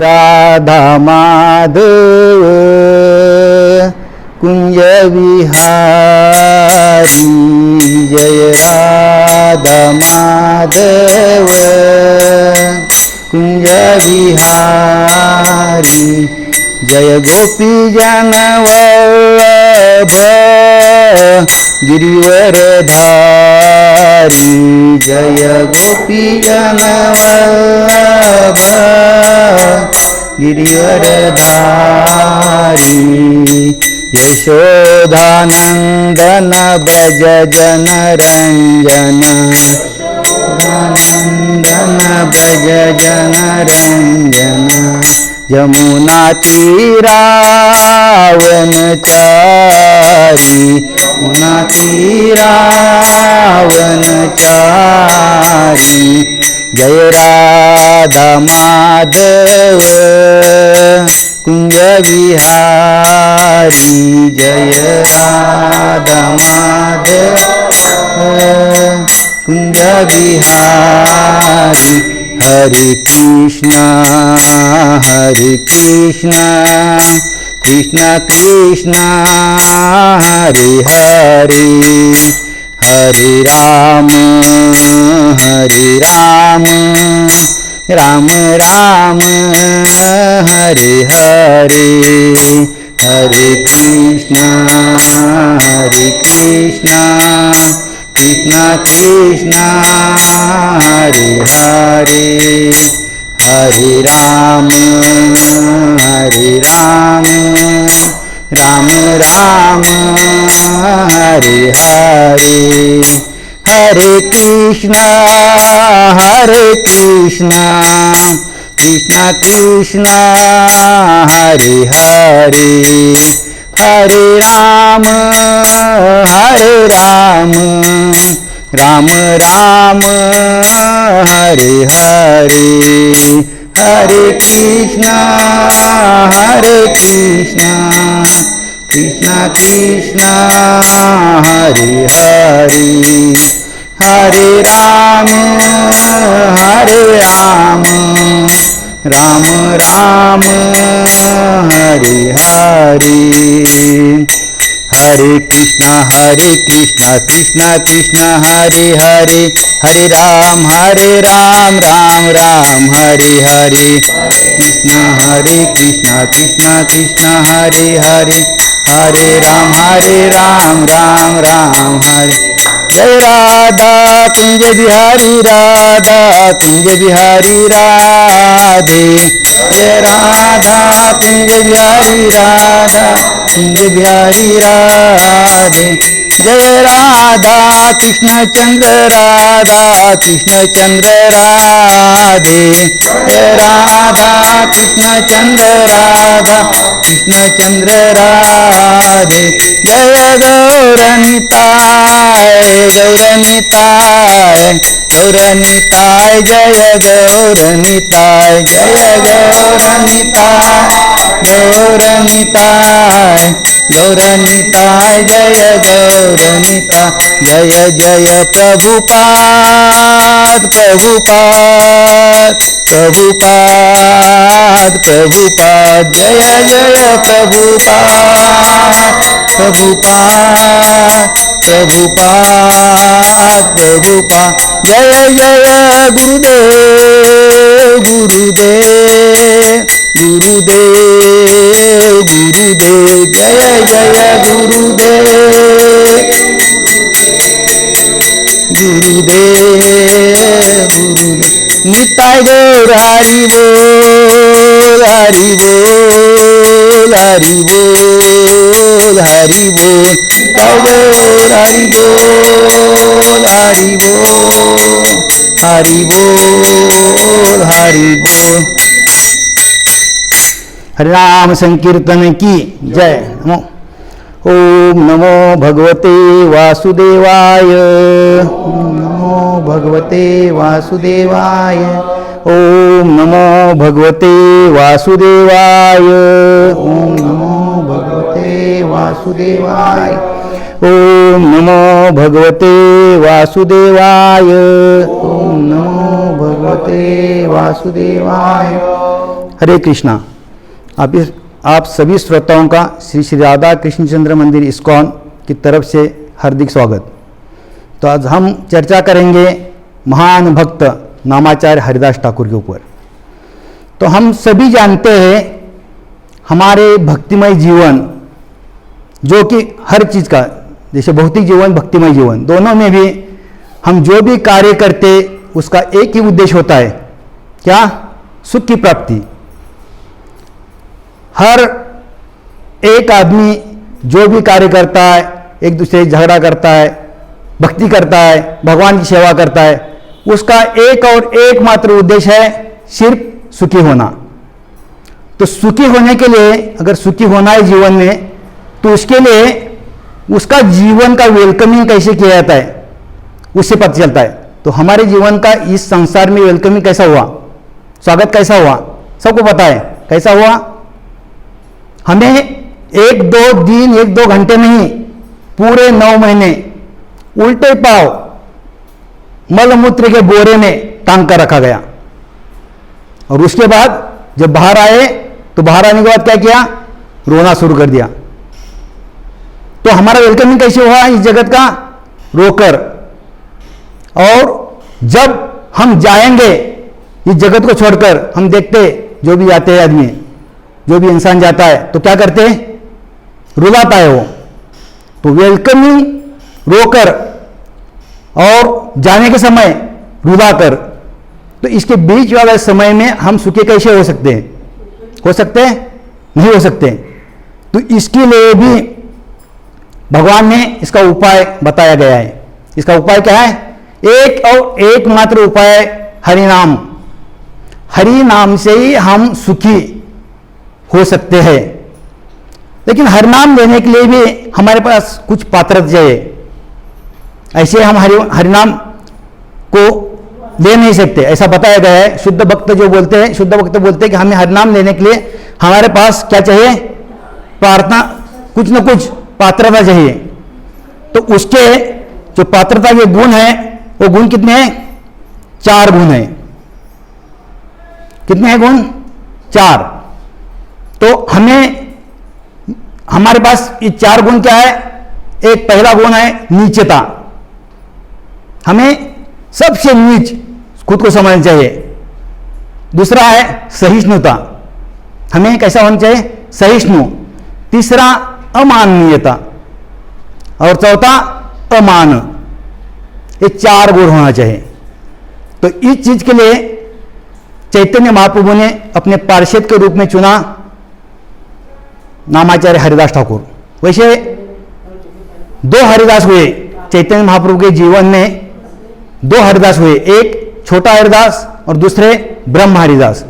राधा माधव कुंज विहारी जय राधा माधव कुंज विहारी जय गोपी जन वल्लभ गिरिवरधारी जय गोपी जन वल्लभ गिरिवरधारी यशोदानंदन भज जन रंजन नंदन भज जन रंजन यमुना तीरावन चारी यमुना तीरावन चारी जय राधा माधव कुंज विहारी जय राधा माधव कुंज विहारी हरे कृष्णा कृष्ण कृष्ण हरे हरे हरे राम राम राम हरे हरे हरे कृष्ण कृष्ण कृष्ण हरे हरे हरे राम राम राम हरे हरे हरे कृष्ण कृष्ण कृष्ण हरे हरे हरे राम राम राम हरे हरे हरे कृष्ण कृष्ण कृष्ण हरे हरे हरे राम राम राम हरे हरे हरे कृष्ण कृष्ण कृष्ण हरे हरे हरे राम राम राम हरे हरे कृष्ण कृष्ण कृष्ण हरे हरे हरे राम राम राम हरे जय राधा कुंज बिहारी राधे जय राधा कुंज बिहारी कुंज बिहारी राधे जय राधा कृष्ण चंद्र राधे जय राधा कृष्ण चंद्र राधे जय गौरनिताय जय गौरनिताय जय गौरनिताय जय जय प्रभुपाद जय जय प्रभुपाद जय जय गुरुदेव जय जय गुरुदेव निताय गौर हरि बोल गौर हरि बोल हरिनाम संकीर्तन की जय। ओम नमो भगवते वासुदेवाय ओम नमो भगवते वासुदेवाय ओम नमो भगवते वासुदेवाय ओम नमो भगवते वासुदेवाय ओम नमो भगवते वासुदेवाय ओम नमो भगवते वासुदेवाय हरे कृष्णा। आप सभी श्रोताओं का श्री श्री राधा कृष्णचंद्र मंदिर इस्कॉन की तरफ से हार्दिक स्वागत। तो आज हम चर्चा करेंगे महान भक्त नामाचार्य हरिदास ठाकुर के ऊपर। तो हम सभी जानते हैं हमारे भक्तिमय जीवन, जो कि हर चीज़ का, जैसे भौतिक जीवन भक्तिमय जीवन, दोनों में भी हम जो भी कार्य करते उसका एक ही उद्देश्य होता है, क्या? सुख की प्राप्ति। हर एक आदमी जो भी कार्य करता है, एक दूसरे से झगड़ा करता है, भक्ति करता है, भगवान की सेवा करता है, उसका एक और एकमात्र उद्देश्य है सिर्फ सुखी होना। तो सुखी होने के लिए, अगर सुखी होना है जीवन में, तो उसके लिए उसका जीवन का वेलकमिंग कैसे किया जाता है उससे पता चलता है। तो हमारे जीवन का इस संसार में वेलकमिंग कैसा हुआ, स्वागत कैसा हुआ, सबको पता है कैसा हुआ। हमें एक दो दिन, एक दो घंटे नहीं, पूरे 9 महीने उल्टे पाव मलमूत्र के बोरे में टांग कर रखा गया। और उसके बाद जब बाहर आए तो बाहर आने के बाद क्या किया? रोना शुरू कर दिया। तो हमारा वेलकमिंग कैसे हुआ इस जगत का? रोकर। और जब हम जाएंगे इस जगत को छोड़कर, हम देखते जो भी जाते हैं आदमी, जो भी इंसान जाता है तो क्या करते हैं? रुलाता है वो। तो वेलकमिंग रोकर और जाने के समय रुलाकर, तो इसके बीच वाले समय में हम सुखी कैसे हो सकते हैं? हो सकते हैं? नहीं हो सकते। तो इसके लिए भी भगवान ने इसका उपाय बताया गया है। इसका उपाय क्या है? एक और एकमात्र उपाय हरि नाम। हरि नाम से ही हम सुखी हो सकते हैं। लेकिन हरि नाम लेने के लिए भी हमारे पास कुछ पात्रता चाहिए। ऐसे हम हरि नाम को ले नहीं सकते, ऐसा बताया गया है। शुद्ध भक्त जो बोलते हैं, शुद्ध भक्त बोलते हैं कि हमें हरि नाम लेने के लिए हमारे पास क्या चाहिए? प्रार्थना, कुछ न कुछ पात्रता चाहिए। तो उसके जो पात्रता के गुण है, वो गुण कितने हैं? 4 गुण हैं। कितने हैं गुण? 4। तो हमारे पास ये 4 गुण क्या है? एक पहला गुण है नीचता। हमें सबसे नीच खुद को समझना चाहिए। दूसरा है सहिष्णुता, हमें कैसा होना चाहिए? सहिष्णु। तीसरा अमाननीयता, और चौथा अमान। ये 4 गुण होना चाहिए। तो इस चीज के लिए चैतन्य महाप्रभु ने अपने पार्षद के रूप में चुना नामाचार्य हरिदास ठाकुर। वैसे 2 हरिदास हुए चैतन्य महाप्रभु के जीवन में। 2 हरिदास हुए, एक छोटा हरिदास और दूसरे ब्रह्म हरिदास।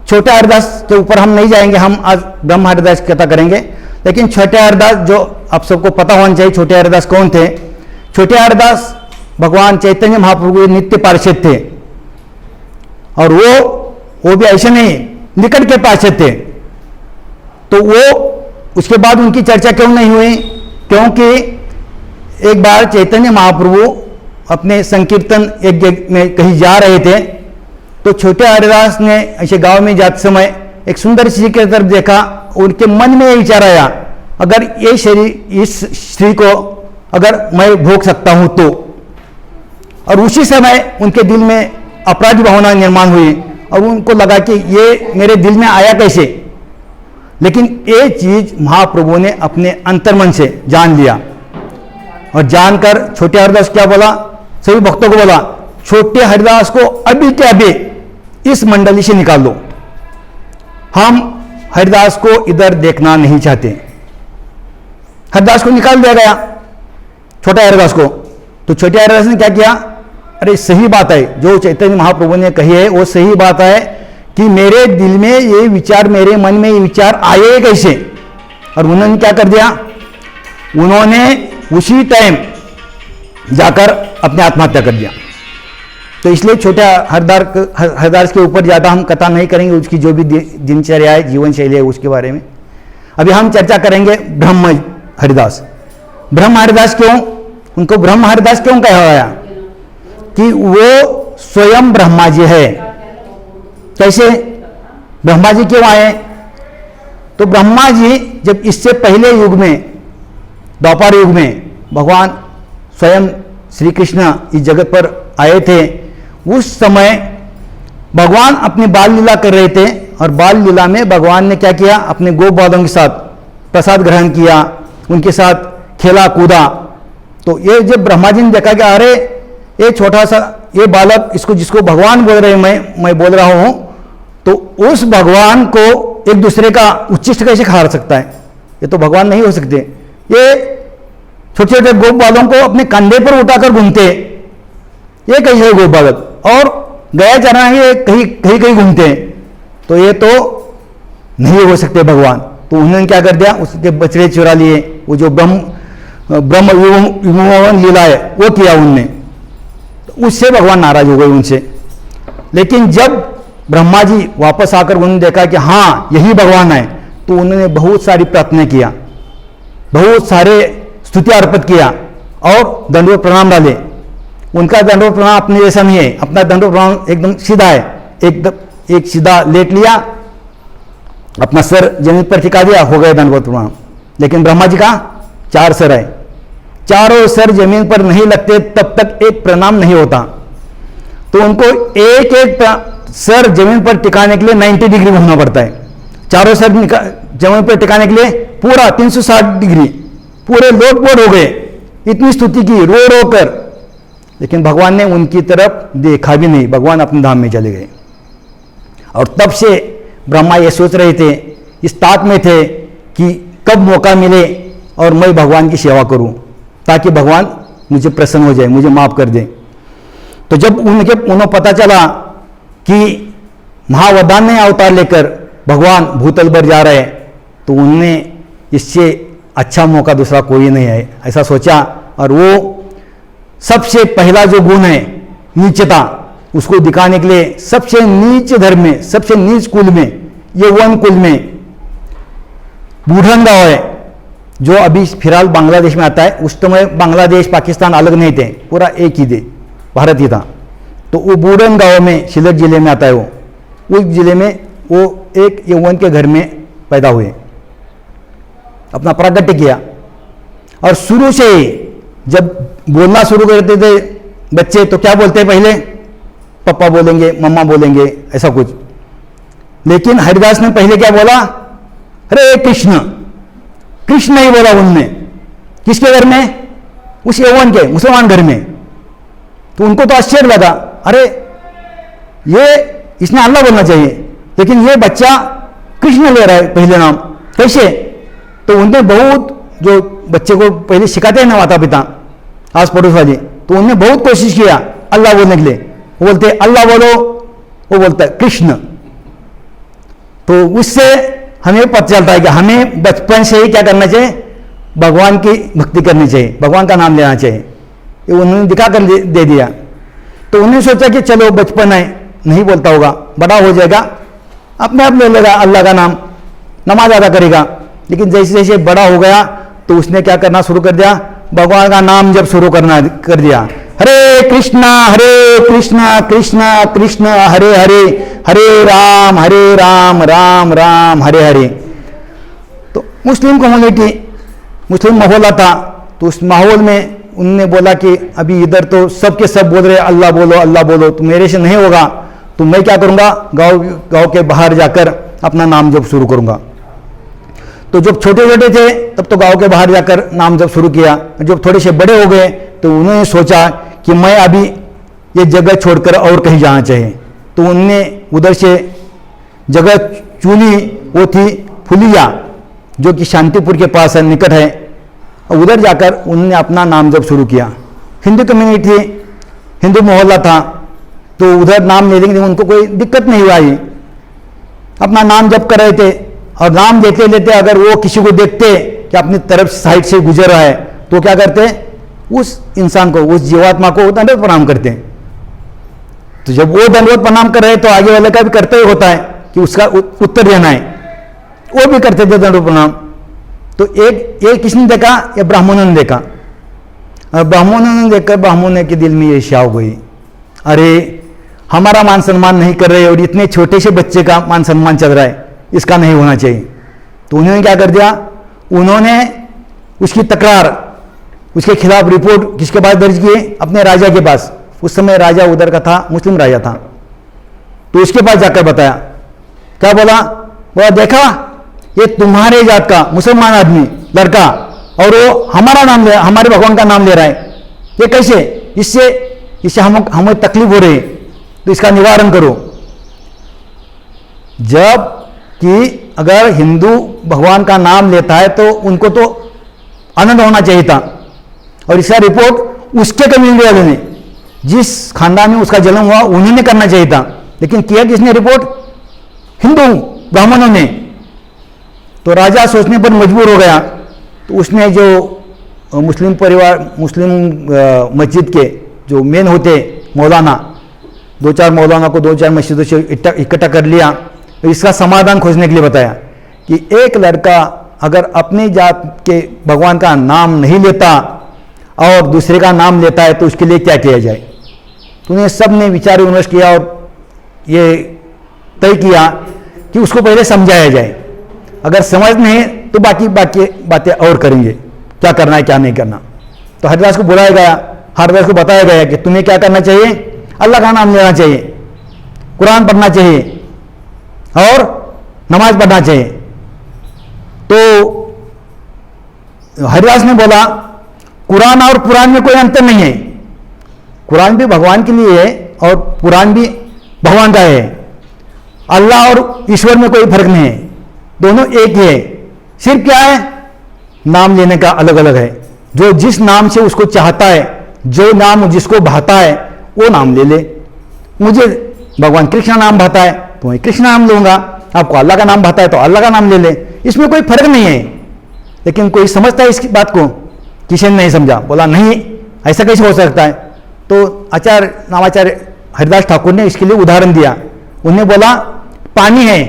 छोटे हरिदास के ऊपर हम नहीं जाएंगे, हम आज ब्रह्म हरिदास की कथा करेंगे। लेकिन छोटे हरिदास, जो आप सबको पता होना चाहिए छोटे हरिदास कौन थे। छोटे हरिदास भगवान चैतन्य महाप्रभु के नित्य पार्षद थे। और वो भी ऐसे नहीं, निकट के पार्षद थे। तो वो उसके बाद उनकी चर्चा क्यों नहीं हुई? क्योंकि एक बार चैतन्य महाप्रभु अपने संकीर्तन यज्ञ में कहीं जा रहे थे, तो छोटे हरिदास ने ऐसे गांव में जाते समय एक सुंदर स्त्री की तरफ देखा। उनके मन में ये विचार आया, अगर ये शरीर, इस स्त्री को अगर मैं भोग सकता हूं तो। और उसी समय उनके दिल में अपराधी भावना निर्माण हुई और उनको लगा कि ये मेरे दिल में आया कैसे। लेकिन ये चीज महाप्रभु ने अपने अंतर्मन से जान लिया। और जानकर छोटे हरिदास क्या बोला? सभी भक्तों को बोला, छोटे हरिदास को अभी के अभी इस मंडली से निकाल दो। हम हरिदास को इधर देखना नहीं चाहते। हरिदास को निकाल दिया गया, छोटे हरिदास को। तो छोटे हरिदास ने क्या किया? अरे सही बात है, जो चैतन्य महाप्रभु ने कही है वो सही बात है कि मेरे दिल में ये विचार, मेरे मन में ये विचार आए कैसे। और उन्होंने क्या कर दिया? उन्होंने उसी टाइम जाकर अपने आत्महत्या कर दिया। तो इसलिए छोटे हरिदास के ऊपर ज़्यादा हम कथा नहीं करेंगे, उसकी जो भी दिनचर्या है, जीवन शैली है, उसके बारे में। अभी हम चर्चा करेंगे ब्रह्म हरिदास। ब्रह्म हरिदास क्यों, उनको ब्रह्म हरिदास क्यों कहा गया? कि वो स्वयं ब्रह्मा जी है। कैसे? ब्रह्मा जी क्यों आए? तो ब्रह्मा जी जब इससे पहले युग में, द्वापर युग में, भगवान स्वयं श्री कृष्ण इस जगत पर आए थे, उस समय भगवान अपनी बाल लीला कर रहे थे, और बाल लीला में भगवान ने क्या किया, अपने गोप बालों के साथ प्रसाद ग्रहण किया, उनके साथ खेला कूदा। तो ये जब ब्रह्मा जी ने देखा कि अरे ये छोटा सा ये बालक, इसको जिसको भगवान बोल रहे हैं, मैं बोल रहा हूं, तो उस भगवान को एक दूसरे का उच्छिष्ट कैसे खा सकता है? ये तो भगवान नहीं हो सकते। ये छोटे छोटे गोप बालों को अपने कंधे पर उठाकर घूमते, ये कैसे गोप बालक? और गया चरना है, कहीं कहीं कहीं घूमते हैं, तो ये तो नहीं हो सकते भगवान। तो उन्होंने क्या कर दिया, उसके बछड़े चुरा लिए, वो जो ब्रह्म विमोहन लीला है वो किया उनने, तो उससे भगवान नाराज हो गए उनसे। लेकिन जब ब्रह्मा जी वापस आकर उन्होंने देखा कि हाँ यही भगवान है, तो उन्होंने बहुत सारी प्रार्थना किया, बहुत सारे स्तुति अर्पित किया और दंडवत प्रणाम डाले। उनका दंडवत प्रणाम अपने जैसा नहीं है, अपना दंडवत प्रणाम एकदम सीधा है, एकदम एक सीधा लेट लिया, अपना सर जमीन पर टिका दिया, हो गए दंडवत प्रणाम। लेकिन ब्रह्मा जी का 4 सर है, चारों सर जमीन पर नहीं लगते तब तक एक प्रणाम नहीं होता। तो उनको एक एक सर जमीन पर टिकाने के लिए 90 डिग्री घूमना पड़ता है। चारों सर जमीन पर टिकाने के लिए पूरा 360 डिग्री, पूरे लोटपोट हो गए, इतनी स्तुति की रो रो कर, लेकिन भगवान ने उनकी तरफ देखा भी नहीं, भगवान अपने धाम में चले गए। और तब से ब्रह्मा ये सोच रहे थे, इस ताक में थे कि कब मौका मिले और मैं भगवान की सेवा करूं, ताकि भगवान मुझे प्रसन्न हो जाए, मुझे माफ कर दे। तो जब उन्हें पता चला कि महावदान ने अवतार लेकर भगवान भूतल पर जा रहे हैं, तो उन्होंने इससे अच्छा मौका दूसरा कोई नहीं है ऐसा सोचा, और वो सबसे पहला जो गुण है नीचता, उसको दिखाने के लिए सबसे नीच धर्म में, सबसे नीच कुल में, ये वन कुल में बूढ़न गांव है, जो अभी फिलहाल बांग्लादेश में आता है। उस समय बांग्लादेश पाकिस्तान अलग नहीं थे, पूरा एक ही थे, भारत ही था। तो वो बूढ़न गांव में सिलट जिले में आता है। वो उस जिले में वो एक यौवन के घर में पैदा हुए, अपना प्रागट्य किया, और शुरू से ही जब बोलना शुरू करते थे बच्चे, तो क्या बोलते हैं पहले? पापा बोलेंगे, मम्मा बोलेंगे, ऐसा कुछ। लेकिन हरिदास ने पहले क्या बोला? हरे कृष्ण, कृष्ण नहीं बोला उनने। किसके घर में? उस यौवन के मुसलमान घर में। तो उनको तो आश्चर्य लगा, अरे ये इसने अल्लाह बोलना चाहिए, लेकिन ये बच्चा कृष्ण ले रहा है पहले नाम, कैसे? तो उनने बहुत, जो बच्चे को पहले सिखाते हैं ना माता पिता, आस पड़ोस वाले, तो उन्होंने बहुत कोशिश किया अल्लाह बोलने के लिए। वो बोलते अल्लाह बोलो, वो बोलता है कृष्ण। तो उससे हमें पता चलता है कि हमें बचपन से ही क्या करना चाहिए? भगवान की भक्ति करनी चाहिए, भगवान का नाम लेना चाहिए। ये उन्होंने दिखा कर दे दिया। तो उन्होंने सोचा कि चलो बचपन है, नहीं बोलता होगा, बड़ा हो जाएगा अपने आप ले लेगा अल्लाह का नाम, नमाज अदा करेगा। लेकिन जैसे जैसे बड़ा हो गया तो उसने क्या करना शुरू कर दिया? भगवान का नाम जब शुरू कर दिया, हरे कृष्णा कृष्ण कृष्ण हरे हरे, हरे राम राम राम हरे हरे। तो मुस्लिम कम्युनिटी, मुस्लिम माहौल था, तो उस माहौल में उन्होंने बोला कि अभी इधर तो सबके सब बोल रहे अल्लाह बोलो, तो मेरे से नहीं होगा, तो मैं क्या करूंगा? गांव के बाहर जाकर अपना नाम जप शुरू करूंगा। तो जब छोटे छोटे थे तब तो गांव के बाहर जाकर नाम जप शुरू किया। जब थोड़े से बड़े हो गए तो उन्होंने सोचा कि मैं अभी ये जगह छोड़कर और कहीं जाना चाहिए। तो उनने उधर से जगह चुनी, वो थी फुलिया, जो कि शांतिपुर के पास है, निकट है। और उधर जाकर उन्होंने अपना नाम जप शुरू किया। हिंदू कम्युनिटी, हिंदू मोहल्ला था, तो उधर नाम लेने के उनको कोई दिक्कत नहीं हुआ, अपना नाम जप कर रहे थे। और नाम लेते लेते अगर वो किसी को देखते कि अपनी तरफ साइड से गुजर रहा है, तो क्या करते? उस इंसान को, उस जीवात्मा को दंडवत प्रणाम करते हैं। तो जब वो दंडवत प्रणाम कर रहे हैं तो आगे वाले का भी कर्तव्य होता है कि उसका उत्तर देना है, वो भी करते थे दंडवत प्रणाम। तो एक किसने देखा? या ब्राह्मणों ने देखा। और ब्राह्मणों ने देखकर ब्राह्मणों के दिल में ईर्ष्या हो गई, अरे हमारा मान सम्मान नहीं कर रहे और इतने छोटे से बच्चे का मान सम्मान चल रहा है, इसका नहीं होना चाहिए। तो उन्होंने क्या कर दिया, उन्होंने उसकी तकरार, उसके खिलाफ रिपोर्ट किसके पास दर्ज किए, अपने राजा के पास। उस समय राजा उधर का था, मुस्लिम राजा था, तो उसके पास जाकर बताया। क्या बोला, देखा ये तुम्हारे जात का मुसलमान आदमी लड़का और वो हमारा नाम ले, हमारे भगवान का नाम ले रहा है, ये कैसे, इससे हमें तकलीफ हो रही है, तो इसका निवारण करो। जब कि अगर हिंदू भगवान का नाम लेता है तो उनको तो आनंद होना चाहिए था, और इसका रिपोर्ट उसके कम्युनिटी वाले ने, जिस खानदान में उसका जन्म हुआ उन्होंने करना चाहिए था, लेकिन किया किसने रिपोर्ट, हिंदू ब्राह्मणों ने। तो राजा सोचने पर मजबूर हो गया, तो उसने जो मुस्लिम परिवार, मुस्लिम मस्जिद के जो मेन होते मौलाना, 2-4 मौलाना को 2-4 मस्जिदों से इकट्ठा कर लिया, तो इसका समाधान खोजने के लिए बताया कि एक लड़का अगर अपनी जात के भगवान का नाम नहीं लेता और दूसरे का नाम लेता है तो उसके लिए क्या किया जाए। तो उन्हें सब ने विचार विमर्श किया और ये तय किया कि उसको पहले समझाया जाए, अगर समझ नहीं तो बाकी बातें और करेंगे, क्या करना है क्या नहीं करना। तो हरिदास को बुलाया गया, हरिदास को बताया गया कि तुम्हें क्या करना चाहिए, अल्लाह का नाम लेना चाहिए, कुरान पढ़ना चाहिए और नमाज पढ़ना चाहिए। तो हरिदास ने बोला कुरान और पुराण में कोई अंतर नहीं है, कुरान भी भगवान के लिए है और पुराण भी भगवान का है, अल्लाह और ईश्वर में कोई फर्क नहीं है, दोनों एक ही है। सिर्फ क्या है, नाम लेने का अलग अलग है। जो जिस नाम से उसको चाहता है, जो नाम जिसको भाता है वो नाम ले ले। मुझे भगवान कृष्ण नाम भाता है तो मैं कृष्ण नाम लूंगा, आपको अल्लाह का नाम भाता है तो अल्लाह का नाम ले ले, इसमें कोई फर्क नहीं है। लेकिन कोई समझता है इस बात को, किसी ने नहीं समझा, बोला नहीं ऐसा कैसे हो सकता है। तो आचार्य नामाचार्य हरिदास ठाकुर ने इसके लिए उदाहरण दिया। उन्होंने बोला पानी है,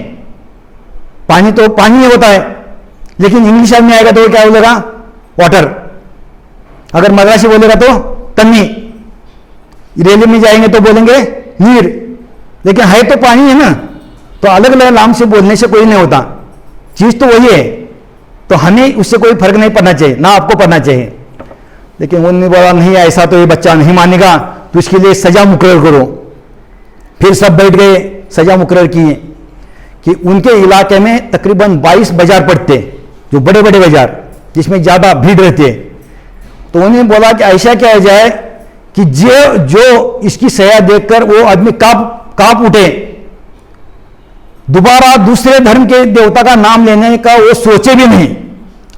पानी तो पानी होता है, लेकिन इंग्लिश में आएगा तो क्या बोलेगा, वाटर। अगर मद्रासी बोलेगा तो तन्नी, रेलवे में जाएंगे तो बोलेंगे नीर, लेकिन है तो पानी है ना। तो अलग अलग नाम से बोलने से कोई नहीं होता, चीज तो वही है। तो हमें उससे कोई फर्क नहीं पड़ना चाहिए, ना आपको पड़ना चाहिए। लेकिन उन्होंने बोला नहीं ऐसा तो ये बच्चा नहीं मानेगा, तो इसके लिए सजा मुकर्रर करो। फिर सब बैठ गए, सजा मुकर्रर की कि उनके इलाके में तकरीबन 22 बाजार पड़ते, जो बड़े बड़े बाजार जिसमें ज़्यादा भीड़ रहती है। तो उन्होंने बोला कि ऐसा क्या हो जाए कि जो इसकी सजा देखकर वो आदमी कांप उठे, दोबारा दूसरे धर्म के देवता का नाम लेने का वो सोचे भी नहीं,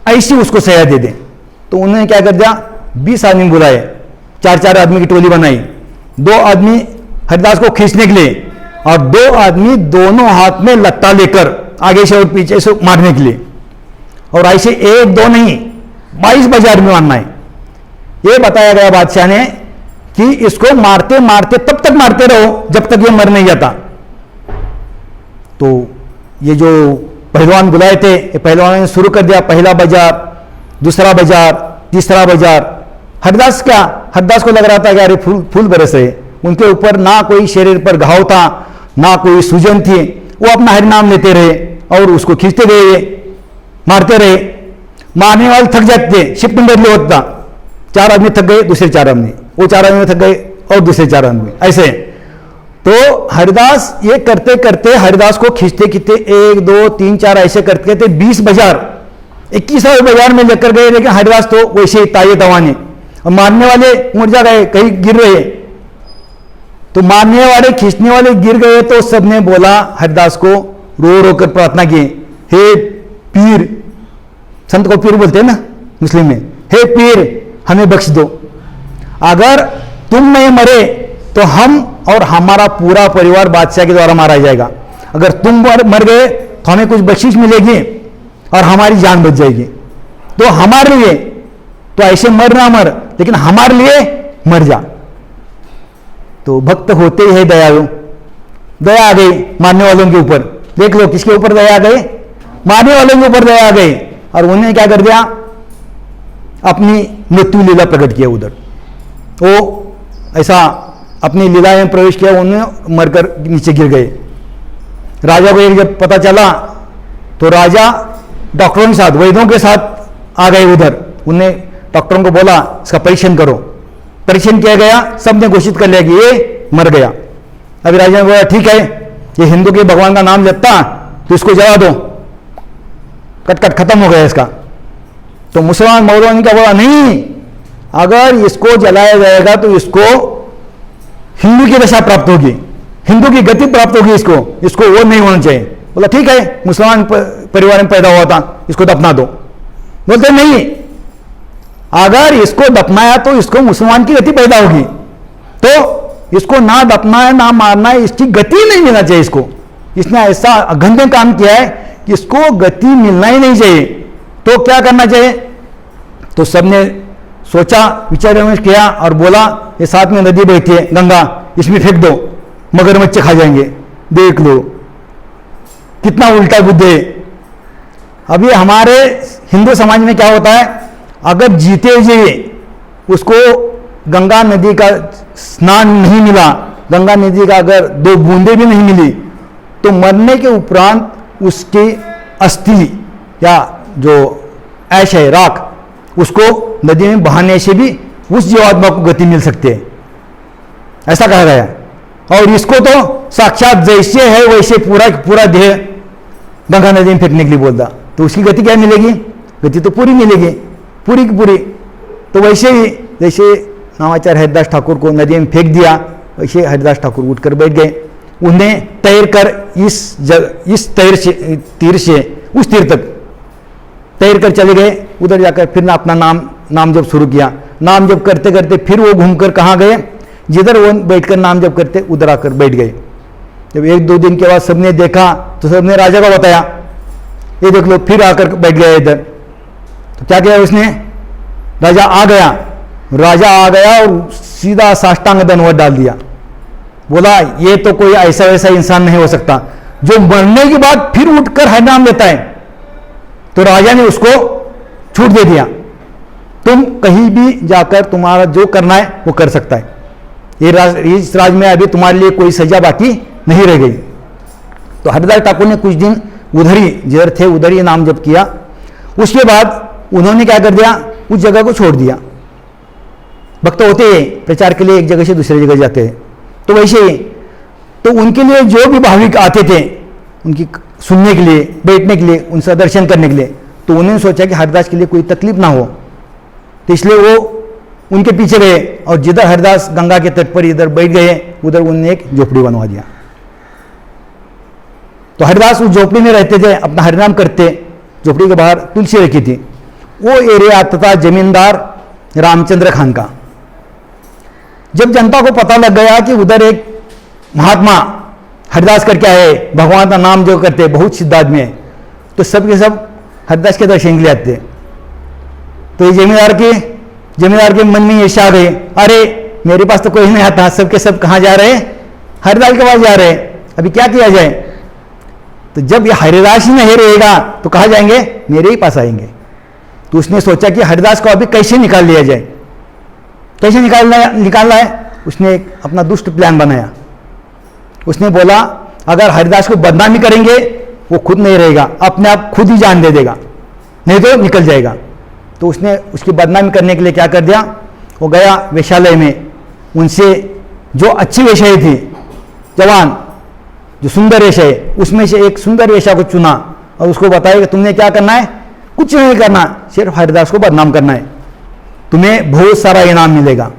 ऐसी उसको सजा दे दें। तो उन्होंने क्या कर दिया, 20 आदमी बुलाए, 4-4 आदमी की टोली बनाई, 2 आदमी हरिदास को खींचने के लिए और 2 आदमी दोनों हाथ में लत्ता लेकर आगे से और पीछे से मारने के लिए। और ऐसे 1-2 नहीं, 22 बाजार में मारना है। ये बताया गया बादशाह ने कि इसको मारते मारते तब तक मारते रहो जब तक ये मर नहीं जाता। तो ये जो पहलवान बुलाए थे, ये पहलवान ने शुरू कर दिया, पहला बाजार, दूसरा बाजार, तीसरा बाजार। हरिदास को लग रहा था कि अरे फूल बरस रहे, उनके ऊपर ना कोई शरीर पर घाव था ना कोई सूजन थी, वो अपना हरिनाम लेते रहे और उसको खींचते रहे, मारते रहे। मारने वाले थक जाते थे, शिफ्ट बदले होता, 4 आदमी थक गए, दूसरे 4 आदमी, वो 4 आदमी थक गए और दूसरे 4 आदमी, ऐसे। तो हरिदास ये करते करते हरिदास को खींचते खींचते 1, 2, 3, 4 ऐसे करते करते 20 बाजार, 21वें बाजार में लेकर गए। लेकिन हरिदास तो वैसे ही ताये तवाने, और मारने वाले मुरझा गए, कहीं गिर रहे। तो मारने वाले खींचने वाले गिर गए तो सबने बोला हरिदास को, रो रो कर प्रार्थना की, हे पीर, संत को पीर बोलते हैं ना मुस्लिम में, हे पीर हमें बख्श दो, अगर तुम नहीं मरे तो हम और हमारा पूरा परिवार बादशाह के द्वारा मारा जाएगा, अगर तुम मर गए तो हमें कुछ बख्शिश मिलेगी और हमारी जान बच जाएगी। तो हमारे लिए तो ऐसे मर ना मर, लेकिन हमारे लिए मर जा। तो भक्त होते ही है दयालु, दया आ गई मारने वालों के ऊपर। देख लो किसके ऊपर दया आ गई, मारने वालों के ऊपर दया आ गई। और उन्होंने क्या कर दिया, अपनी मृत्यु लीला प्रकट किया उधर। वो ऐसा अपनी लीला में प्रवेश किया, उन्हें मरकर नीचे गिर गए। राजा को एक जब पता चला तो राजा डॉक्टरों के साथ, वैद्यों के साथ आ गए उधर। उन्हें डॉक्टरों को बोला इसका परीक्षण करो। परीक्षण किया गया, सबने घोषित कर लिया कि ये मर गया। अभी राजा ने बोला ठीक है, ये हिंदू के भगवान का नाम लेता तो इसको जला दो, कट खत्म हो गया इसका। तो मुसलमान मौलवी ने क्या बोला, नहीं, अगर इसको जलाया जाएगा तो इसको हिंदू की दशा प्राप्त होगी, हिंदू की गति प्राप्त होगी, इसको वो नहीं होना चाहिए। बोला ठीक है, मुसलमान परिवार में पैदा हुआ था, इसको दफना दो। बोलते नहीं, अगर इसको दफनाया तो इसको मुसलमान की गति पैदा होगी, तो इसको ना दफना है ना मारना है, इसकी गति नहीं मिलना चाहिए इसको। इसने ऐसा अगंदे काम किया है कि इसको गति मिलना ही नहीं चाहिए। तो क्या करना चाहिए? तो सबने सोचा, विचार विमर्श किया और बोला ये साथ में नदी बहती है गंगा, इसमें फेंक दो, मगरमच्छ खा जाएंगे। देख लो कितना उल्टा बुद्धि है। अभी हमारे हिंदू समाज में क्या होता है, अगर जीते जी उसको गंगा नदी का स्नान नहीं मिला, गंगा नदी का अगर 2 बूंदे भी नहीं मिली, तो मरने के उपरांत उसकी अस्थि या जो ऐश है, राख, उसको नदी में बहाने से भी उस जीवात्मा को गति मिल सकती है, ऐसा कहा गया। और इसको तो साक्षात जैसे है वैसे पूरा देह गंगा नदी में फेंकने के लिए बोलता, तो उसकी गति क्या मिलेगी? गति तो पूरी मिलेगी, पूरी की पूरी। तो वैसे ही जैसे नामाचार्य हरिदास ठाकुर को नदी में फेंक दिया, वैसे हरिदास ठाकुर उठकर बैठ गए। उन्हें तैर कर इस तीर से उस तीर तक तैर कर चले गए। उधर जाकर फिर अपना नाम जप शुरू किया। नाम जप करते करते फिर वो घूमकर कहाँ गए, जिधर वो बैठकर नाम जप करते उधर आकर बैठ गए। जब 1-2 दिन के बाद सबने देखा तो सबने राजा को बताया, ये देख लो फिर आकर बैठ गया इधर। तो क्या किया उसने, राजा आ गया और सीधा साष्टांग दंडवत डाल दिया। बोला ये तो कोई ऐसा वैसा इंसान नहीं हो सकता जो मरने के बाद फिर उठकर हरिनाम लेता है। तो राजा ने उसको छूट दे दिया, तुम कहीं भी जाकर तुम्हारा जो करना है वो कर सकता है, इस राज में अभी तुम्हारे लिए कोई सजा बाकी नहीं रह गई। तो हरिदास ठाकुर ने कुछ दिन उधर ही जिधर थे उधर ही नाम जप किया। उसके बाद उन्होंने क्या कर दिया, उस जगह को छोड़ दिया। भक्त होते हैं प्रचार के लिए एक जगह से दूसरी जगह जाते हैं, तो वैसे ही तो उनके लिए जो भी भाविक आते थे उनकी सुनने के लिए, बैठने के लिए, उनसे दर्शन करने के लिए, तो उन्होंने सोचा कि हरिदास के लिए कोई तकलीफ ना हो, तो इसलिए वो उनके पीछे गए और जिधर हरिदास गंगा के तट पर इधर बैठ गए उधर उन्होंने एक झोपड़ी बनवा दिया। तो हरिदास उस झोपड़ी में रहते थे, अपना हरिनाम करते। झोपड़ी के बाहर तुलसी रखी थी। वो एरिया आता था जमींदार रामचंद्र खान का। जब जनता को पता लग गया कि उधर एक महात्मा हरिदास करके आए, भगवान का नाम जो करते, बहुत सिद्ध आदमी है, तो सब के सब हरिदास के दर्शन के लिए आते। तो ये जमींदार के मन में ये आ गए, अरे मेरे पास तो कोई नहीं आता, सबके सब कहाँ जा रहे हैं, हरिदास के पास जा रहे हैं, अभी क्या किया जाए। तो जब ये हरिदास ही नहीं रहेगा तो कहाँ जाएंगे, मेरे ही पास आएंगे। तो उसने सोचा कि हरिदास को अभी कैसे निकाल लिया जाए, कैसे निकालना है। उसने एक अपना दुष्ट प्लान बनाया। उसने बोला अगर हरिदास को बदनामी करेंगे वो खुद नहीं रहेगा, अपने आप खुद ही जान दे देगा, नहीं तो निकल जाएगा। तो उसने उसकी बदनामी करने के लिए क्या कर दिया, वो गया वेश्यालय में, उनसे जो अच्छी वेश्याएं थी, जवान जो सुंदर वेश्या है, उसमें से एक सुंदर वेश्या को चुना और उसको बताया कि तुमने क्या करना है, कुछ नहीं करना, सिर्फ हरिदास को बदनाम करना है, तुम्हें बहुत सारा इनाम मिलेगा।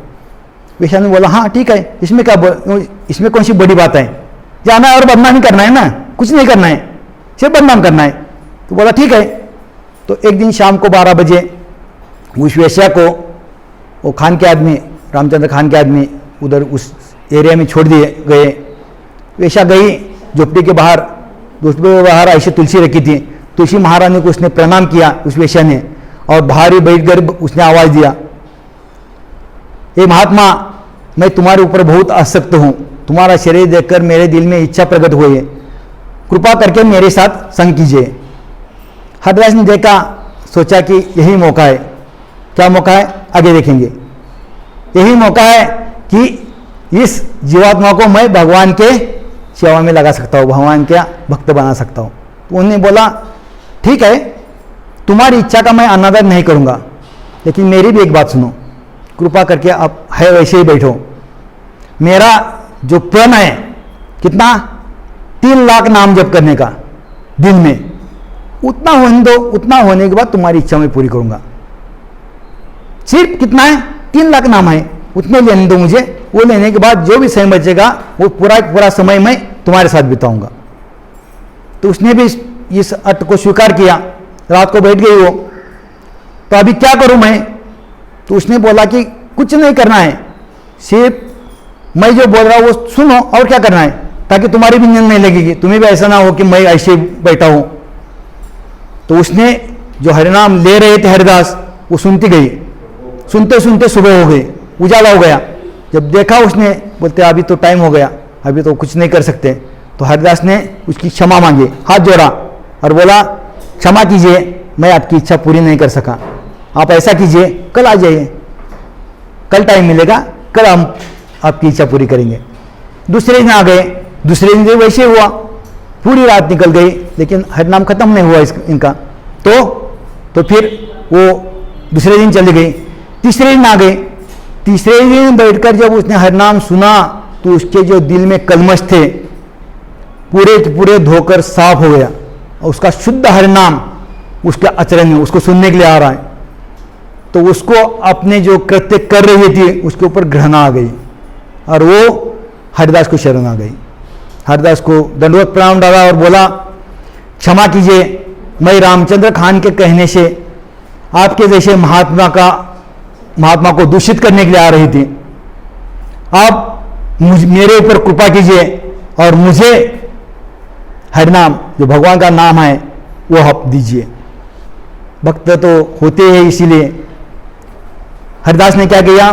वेश्या ने बोला हाँ ठीक है, इसमें कौन सी बड़ी बात है, जाना है और बदनामी करना है ना, कुछ नहीं करना है, सिर्फ बदनाम करना है। तो बोला ठीक है। तो एक दिन शाम को 12 बजे उस वेश्या को वो खान के आदमी, रामचंद्र खान के आदमी उधर उस एरिया में छोड़ दिए गए। वेश्या गई झोपड़ी के बाहर ऐसे तुलसी रखी थी, तुलसी महारानी को उसने प्रणाम किया उस वेश्या ने, और बाहर ही बैठकर उसने आवाज दिया, हे महात्मा मैं तुम्हारे ऊपर बहुत आसक्त हूँ, तुम्हारा शरीर देखकर मेरे दिल में इच्छा प्रकट हुई है, कृपा करके मेरे साथ संग कीजिए। हरिदास ने देखा, सोचा कि यही मौका है। क्या मौका है, आगे देखेंगे। यही मौका है कि इस जीवात्मा को मैं भगवान के सेवा में लगा सकता हूँ, भगवान के भक्त बना सकता हूँ। तो उन्होंने बोला ठीक है, तुम्हारी इच्छा का मैं अनादर नहीं करूँगा, लेकिन मेरी भी एक बात सुनो, कृपा करके आप है वैसे ही बैठो। मेरा जो प्रण है कितना, 3 लाख नाम जप करने का दिन में, उतना होने दो, उतना होने के बाद तुम्हारी इच्छा मैं पूरी करूँगा। सिर्फ कितना है, 3 लाख नाम है, उतने लेने दो मुझे, वो लेने के बाद जो भी समय बचेगा वो पूरा समय मैं तुम्हारे साथ बिताऊंगा। तो उसने भी इस अर्थ को स्वीकार किया। रात को बैठ गई वो, तो अभी क्या करूं मैं? तो उसने बोला कि कुछ नहीं करना है, सिर्फ मैं जो बोल रहा हूं वो सुनो, और क्या करना है, ताकि तुम्हारी भी नींद नहीं लगेगी, तुम्हें भी ऐसा ना हो कि मैं ऐसे बैठा हूं। तो उसने जो हरिनाम ले रहे थे हरिदास, वो सुनती गई, सुनते सुनते सुबह हो गई, उजाला हो गया। जब देखा उसने, बोलते अभी तो टाइम हो गया, अभी तो कुछ नहीं कर सकते। तो हरिदास ने उसकी क्षमा मांगी, हाथ जोड़ा और बोला क्षमा कीजिए, मैं आपकी इच्छा पूरी नहीं कर सका, आप ऐसा कीजिए कल आ जाइए, कल टाइम मिलेगा, कल हम आपकी इच्छा पूरी करेंगे। दूसरे दिन आ गए, दूसरे दिन वैसे हुआ, पूरी रात निकल गई, लेकिन हरिनाम खत्म नहीं हुआ इनका। तो फिर वो दूसरे दिन चली गई, तीसरे दिन आ गए। तीसरे दिन बैठकर जब उसने हरिनाम सुना, तो उसके जो दिल में कलमश थे पूरे के पूरे धोकर साफ हो गया, और उसका शुद्ध हरिनाम उसके आचरण में उसको सुनने के लिए आ रहा है। तो उसको अपने जो कृत्य कर रही थी उसके ऊपर घृणा आ गई, और वो हरिदास को शरण आ गई। हरिदास को दंडवत प्रणाम डाला और बोला क्षमा कीजिए, मैं रामचंद्र खान के कहने से आपके जैसे महात्मा को दूषित करने के लिए आ रही थी। आप मेरे ऊपर कृपा कीजिए और मुझे हरिनाम जो भगवान का नाम है वो आप दीजिए। भक्त तो होते हैं, इसीलिए हरिदास ने क्या किया,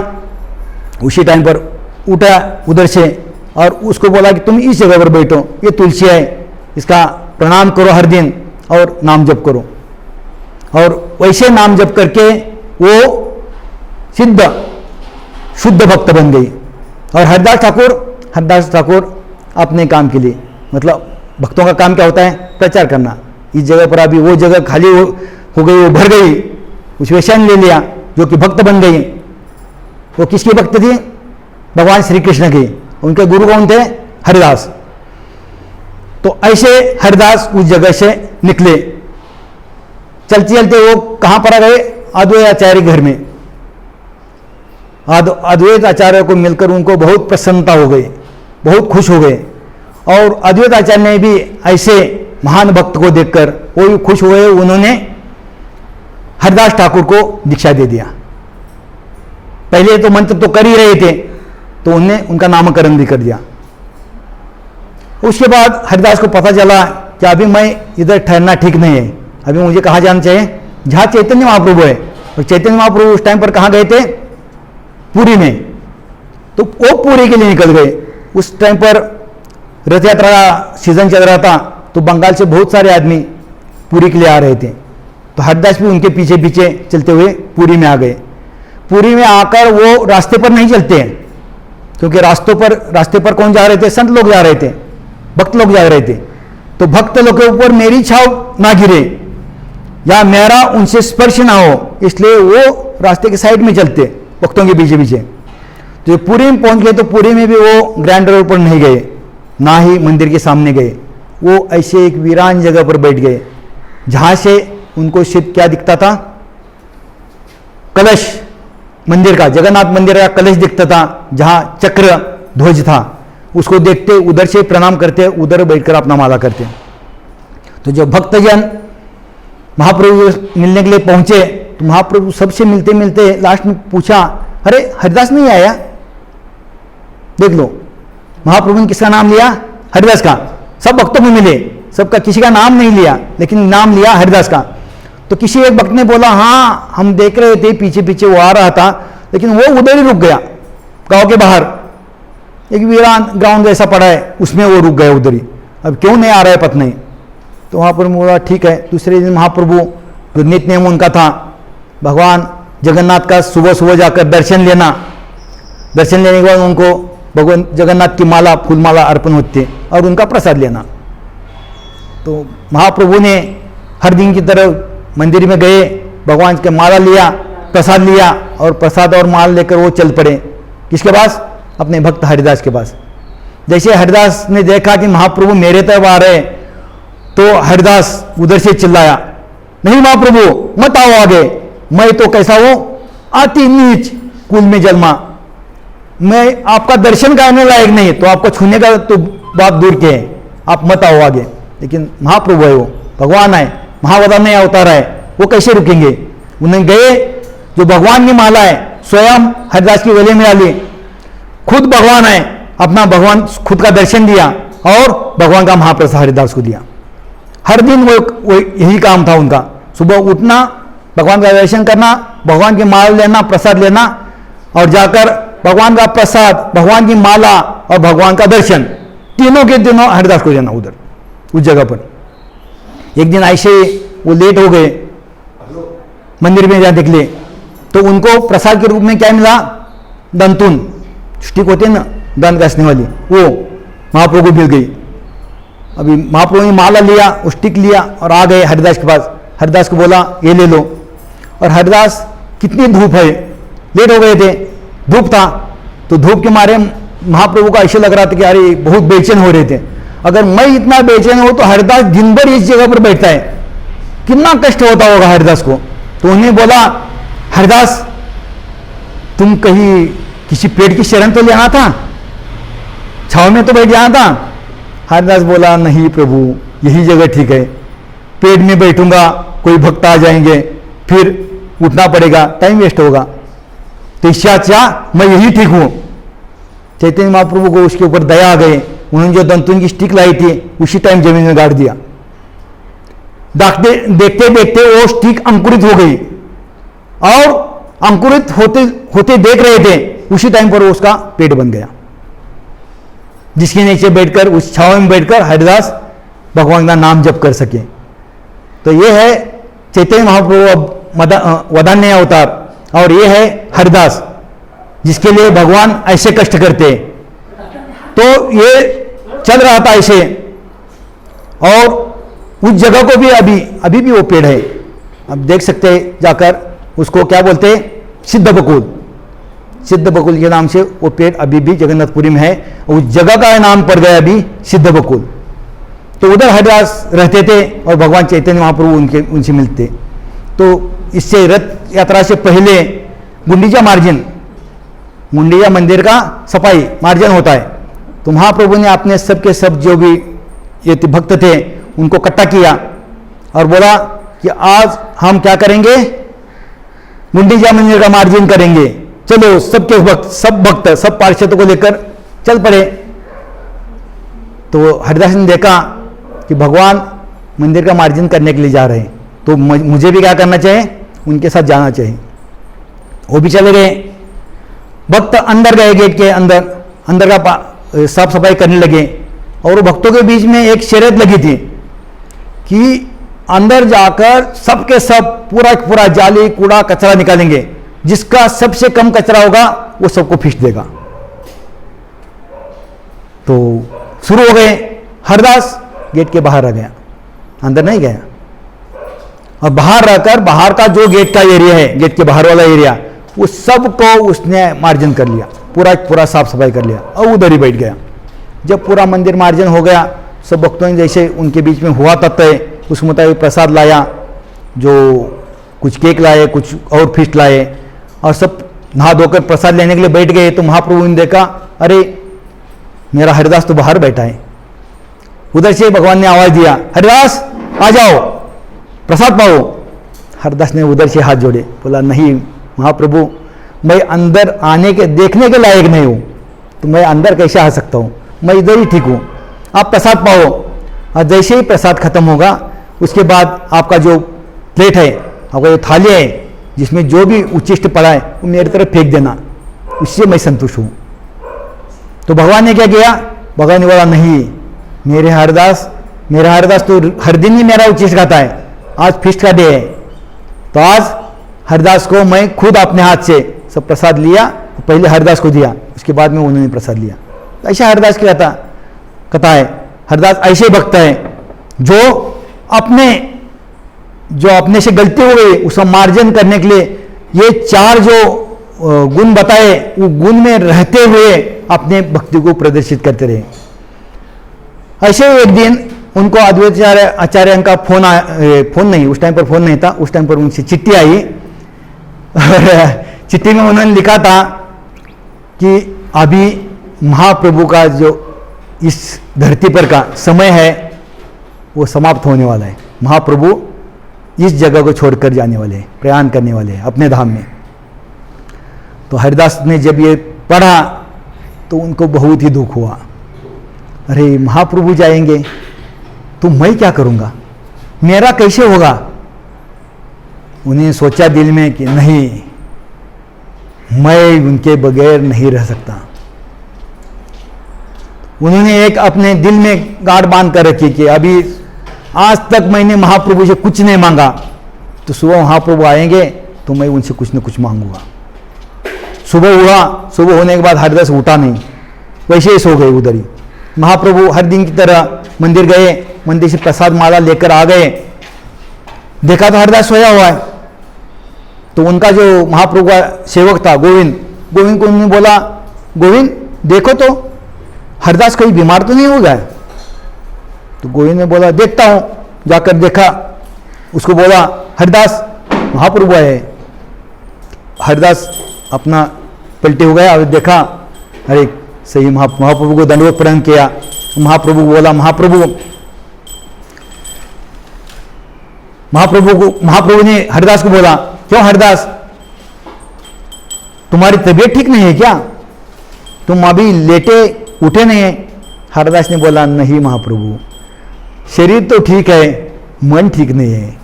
उसी टाइम पर उठा उधर से और उसको बोला कि तुम इस जगह पर बैठो, ये तुलसी है, इसका प्रणाम करो हर दिन और नाम जप करो। और वैसे नाम जप करके वो सिद्ध शुद्ध भक्त बन गई। और हरिदास ठाकुर अपने काम के लिए, मतलब भक्तों का काम क्या होता है, प्रचार करना। इस जगह पर अभी वो जगह खाली हो गई, वो भर गई, कुछ वैसा ले लिया, जो कि भक्त बन गई। वो किसकी भक्त थी? भगवान श्री कृष्ण की। उनके गुरु कौन थे? हरिदास। तो ऐसे हरिदास उस जगह से निकले, चलते चलते वो कहां पर आ गए? अद्वैत आचार्य घर में। अद्वैत आचार्य को मिलकर उनको बहुत प्रसन्नता हो गई, बहुत खुश हो गए। और अद्वैत आचार्य ने भी ऐसे महान भक्त को देखकर वो भी खुश हुए। उन्होंने हरिदास ठाकुर को दीक्षा दे दिया। पहले तो मंत्र तो कर ही रहे थे, तो उन्हें उनका नामकरण भी कर दिया। उसके बाद हरिदास को पता चला कि अभी मैं इधर ठहरना ठीक नहीं है, अभी मुझे कहाँ जाना चाहिए? जहाँ चैतन्य महाप्रभु है। और चैतन्य महाप्रभु उस टाइम पर कहाँ गए थे? पुरी में। तो वो पुरी के लिए निकल गए। उस टाइम पर रथ यात्रा का सीजन चल रहा था, तो बंगाल से बहुत सारे आदमी पुरी के लिए आ रहे थे। तो हरिदास भी उनके पीछे पीछे चलते हुए पुरी में आ गए। पुरी में आकर वो रास्ते पर नहीं चलते हैं, क्योंकि रास्ते पर कौन जा रहे थे? संत लोग जा रहे थे, भक्त लोग जा रहे थे। तो भक्त लोग के ऊपर मेरी छाव ना गिरे या मेरा उनसे स्पर्श ना हो, इसलिए वो रास्ते के साइड में चलते, भक्तों के पीछे पीछे। तो पुरी में पहुंच गए, तो पुरी में भी वो ग्रैंड रोड पर नहीं गए, ना ही मंदिर के सामने गए। वो ऐसे एक वीरान जगह पर बैठ गए, जहां से उनको सिर्फ क्या दिखता था? कलश, मंदिर का, जगन्नाथ मंदिर का कलश दिखता था, जहां चक्र ध्वज था। उसको देखते, उधर से प्रणाम करते, उधर बैठकर अपना माला करते। तो जो भक्तजन महाप्रभु मिलने के लिए पहुंचे, तो महाप्रभु सबसे मिलते मिलते लास्ट में पूछा, अरे हरिदास नहीं आया? देख लो, महाप्रभु ने किसका नाम लिया? हरिदास का। सब भक्तों को मिले, सबका किसी का नाम नहीं लिया, लेकिन नाम लिया हरिदास का। तो किसी एक भक्त ने बोला, हाँ हम देख रहे थे पीछे पीछे वो आ रहा था, लेकिन वो उधर ही रुक गया, गांव के बाहर एक वीरान ग्राउंड जैसा पड़ा है, उसमें वो रुक गया उधर ही। अब क्यों नहीं आ रहा है पता नहीं। तो वहाँ पर बोला ठीक है। दूसरे दिन महाप्रभु जो नित्य नियम उनका था, भगवान जगन्नाथ का सुबह सुबह जाकर दर्शन लेना, दर्शन लेने के बाद उनको भगवान जगन्नाथ की माला फूलमाला अर्पण होते और उनका प्रसाद लेना। तो महाप्रभु ने हर दिन की तरह मंदिर में गए, भगवान के माला लिया, प्रसाद लिया और प्रसाद और माल लेकर वो चल पड़े। किसके पास? अपने भक्त हरिदास के पास। जैसे हरिदास ने देखा कि महाप्रभु मेरे तरफ आ रहे, तो हरिदास उधर से चिल्लाया, नहीं महाप्रभु मत आओ आगे, मैं तो कैसा हूं, अति नीच कुल में जन्मा, मैं आपका दर्शन करने लायक नहीं, तो आपको छूने का तो बात दूर के है, आप मत आओ आगे। लेकिन महाप्रभु है, वो भगवान है, महावतार नहीं अवतार है, वो कैसे रुकेंगे? उन्हें गए, जो भगवान की माला है स्वयं हरिदास की गले में डाली, खुद भगवान है, अपना भगवान खुद का दर्शन दिया और भगवान का महाप्रसाद हरिदास को दिया। हर दिन वो यही काम था उनका, सुबह उठना, भगवान का दर्शन करना, भगवान की माला लेना, प्रसाद लेना और जाकर भगवान का प्रसाद, भगवान की माला और भगवान का दर्शन, तीनों के दिनों हरिदास को देना उधर उस जगह पर। एक दिन ऐसे वो लेट हो गए मंदिर में जाने के लिए, तो उनको प्रसाद के रूप में क्या मिला? दंतुन, स्टिक होते हैं ना दान कसने वाली, वो महाप्रभु को मिल गई। अभी महाप्रभु ने माला लिया, वो स्टिक लिया और आ गए हरिदास के पास। हरिदास को बोला ये ले लो, और हरिदास कितनी धूप है, लेट हो गए थे, धूप था, तो धूप के मारे महाप्रभु को ऐसे लग रहा था कि अरे बहुत बेचैन हो रहे थे, अगर मैं इतना बेचैन हूं तो हरिदास दिन भर इस जगह पर बैठता है, कितना कष्ट होता होगा हरिदास को। तो उन्हें बोला, हरिदास तुम कहीं किसी पेड़ की शरण तो लेना था, छाव में तो बैठ जाना था। हरिदास बोला नहीं प्रभु, यही जगह ठीक है, पेड़ में बैठूंगा कोई भक्त आ जाएंगे, फिर उठना पड़ेगा, टाइम वेस्ट होगा, तो इससे अच्छा मैं यही ठीक हूं। चैतन्य महाप्रभु को उसके ऊपर दया आ गई, उन्होंने जो दंतुन की स्टिक लाई थी उसी टाइम जमीन में गाड़ दिया। देखते देखते वो स्टिक अंकुरित हो गई और अंकुरित होते होते देख रहे थे, उसी टाइम पर वो उसका पेड़ बन गया, जिसके नीचे बैठकर, उस छाव में बैठकर हरिदास भगवान का नाम जप कर सके। तो ये है चैतन्य महाप्रभु वदान्य अवतार, और ये है हरिदास जिसके लिए भगवान ऐसे कष्ट करते। तो ये चल रहा था ऐसे, और उस जगह को भी अभी भी वो पेड़ है, अब देख सकते हैं जाकर, उसको क्या बोलते हैं? सिद्ध बकुल, सिद्ध बकुल के नाम से वो पेड़ अभी भी जगन्नाथपुरी में है, उस जगह का नाम पड़ गया अभी सिद्ध बकुल। तो उधर हरिदास रहते थे और भगवान चैतन्य महाप्रभु उनसे मिलते। तो इससे रथ यात्रा से पहले गुंडीचा मार्जिन, गुंडीचा मंदिर का सफाई मार्जिन होता है, तो महाप्रभु ने अपने सबके सब जो भी ये भक्त थे उनको इकट्ठा किया और बोला कि आज हम क्या करेंगे? गुंडीचा मंदिर का मार्जिन करेंगे, चलो सबके भक्त, सब भक्त, सब पार्षदों को लेकर चल पड़े। तो हरिदास ने देखा कि भगवान मंदिर का मार्जिन करने के लिए जा रहे हैं, तो मुझे भी क्या करना चाहिए? उनके साथ जाना चाहिए। वो भी चले गए, भक्त अंदर गए, गेट के अंदर का साफ सफाई करने लगे, और भक्तों के बीच में एक शर्त लगी थी कि अंदर जाकर सबके सब पूरा जाली कूड़ा कचरा निकालेंगे, जिसका सबसे कम कचरा होगा वो सबको फीस देगा। तो शुरू हो गए। हरिदास गेट के बाहर रह गया, अंदर नहीं गया, और बाहर रहकर बाहर का जो गेट का एरिया है, गेट के बाहर वाला एरिया, उस सब को उसने मार्जिन कर लिया, पूरा साफ सफाई कर लिया और उधर ही बैठ गया। जब पूरा मंदिर मार्जिन हो गया, सब भक्तों ने जैसे उनके बीच में हुआ तत्व है उस मुताबिक प्रसाद लाया, जो कुछ केक लाए, कुछ और फिस्ट लाए, और सब नहा धोकर प्रसाद लेने के लिए बैठ गए। तो महाप्रभु ने देखा, अरे मेरा हरिदास तो बाहर बैठा है। उधर से भगवान ने आवाज दिया, हरिदास आ जाओ, प्रसाद पाओ। हरिदास ने उधर से हाथ जोड़े, बोला नहीं महाप्रभु, मैं अंदर आने के देखने के लायक नहीं हूं, तो मैं अंदर कैसे आ सकता हूं? मैं इधर ही ठीक हूं, आप प्रसाद पाओ। और जैसे ही प्रसाद खत्म होगा, उसके बाद आपका जो प्लेट है, आपका जो थाली है, जिसमें जो भी उच्चिष्ट पड़ा है वो मेरी तरफ फेंक देना, उससे मैं संतुष्ट हूं। तो भगवान ने क्या किया? भगवान ने बोला नहीं, मेरा हरिदास तो हर दिन ही मेरा उच्चिष्ट खाता है, आज फीस्ट का डे है, तो आज हरिदास को मैं खुद अपने हाथ से सब प्रसाद लिया, पहले हरिदास को दिया, उसके बाद में उन्होंने प्रसाद लिया। ऐसा हरिदास की कथा है। हरिदास ऐसे भक्त है जो अपने से गलती हो गई उसका मार्जन करने के लिए ये 4 जो गुण बताए वो गुण में रहते हुए अपने भक्ति को प्रदर्शित करते रहे। ऐसे एक दिन उनको अद्वैत आचार्य का फोन नहीं, उस टाइम पर फोन नहीं था, उस टाइम पर उनसे चिट्ठी आई और चिट्ठी में उन्होंने लिखा था कि अभी महाप्रभु का जो इस धरती पर का समय है वो समाप्त होने वाला है। महाप्रभु इस जगह को छोड़कर जाने वाले हैं, प्रयाण करने वाले हैं अपने धाम में। तो हरिदास ने जब ये पढ़ा तो उनको बहुत ही दुख हुआ। अरे महाप्रभु जाएंगे तो मैं क्या करूँगा, मेरा कैसे होगा। उन्हें सोचा दिल में कि नहीं, मैं उनके बगैर नहीं रह सकता। उन्होंने एक अपने दिल में गांठ बांध कर रखी कि अभी आज तक मैंने महाप्रभु से कुछ नहीं मांगा, तो सुबह महाप्रभु आएंगे तो मैं उनसे कुछ न कुछ मांगूंगा। सुबह हुआ, सुबह होने के बाद हरिदास उठा नहीं, वैसे ही सो गए उधर ही। महाप्रभु हर दिन की तरह मंदिर गए, मंदिर से प्रसाद माला लेकर आ गए, देखा तो हरिदास सोया हुआ है। तो उनका जो महाप्रभु का सेवक था गोविंद को उन्होंने बोला, गोविंद देखो तो हरिदास कहीं बीमार तो नहीं हो गया। तो गोविंद ने बोला देखता हूं। जाकर देखा, उसको बोला हरिदास महाप्रभु आए। हरिदास अपना पलटे हो गया और देखा, अरे सही महाप्रभु को दंडवत प्रणाम किया। महाप्रभु को बोला, महाप्रभु ने हरिदास को बोला, क्यों हरिदास तुम्हारी तबीयत ठीक नहीं है क्या, तुम अभी लेटे उठे नहीं है। हरिदास ने बोला, नहीं महाप्रभु, शरीर तो ठीक है, मन ठीक नहीं है,